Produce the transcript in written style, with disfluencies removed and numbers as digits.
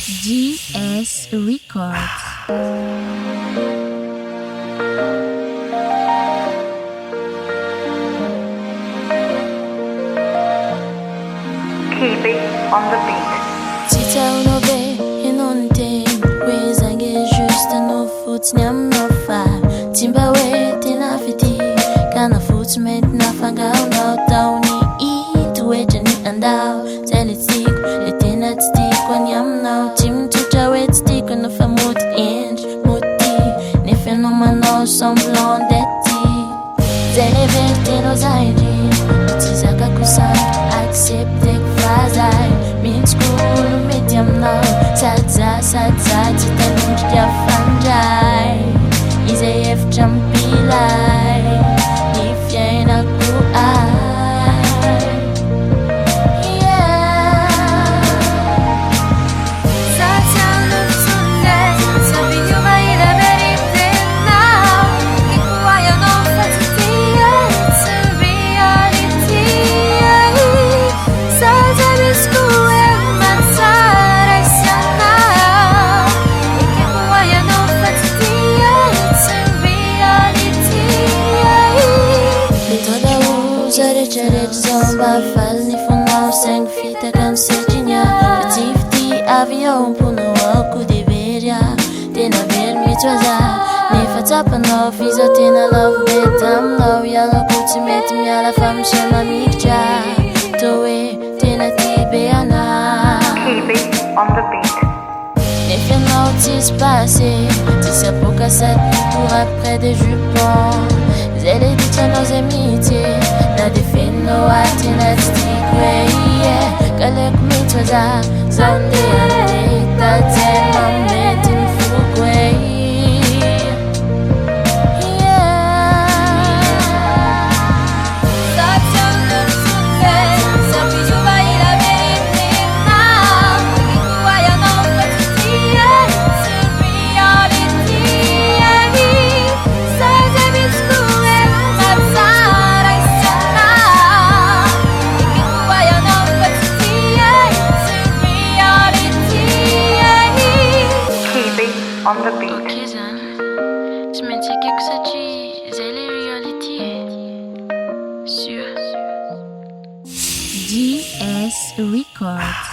GS Records. Keep it on the beat. Tita unobe inonte weza ngejusta no foot nyam no fa timba we tina fiti kana foot met na fanga no tawni eat wet ni andao tell it stick it in it stick when yam no tim to wet stick no fa mut inch muti ne fenomeno semblant d'etti zene verte no zaidi tizaka kusan accepte fazai min school medium now sadza titanunj ya fanjai izef champilai if yana ku Çeret zomba faz ni funal sang fita kan sejinha Tifti avião puno oku deveria Tena ver mi twaza Ne fatapa no fizo tena love betam no Yalo kuti met mi ala fam shema mikja Towe tena tibeana Keep it on the beat. If you notice passer Si ça pour cassette pour après des jupons Zele dice nos amitiés Na defino ati na stikwe Kale kumitoza Zonde anita Tema meti mfukwe On the beat. Ok, je me dis que ça dit, c'est la réalité. Sur GS Records.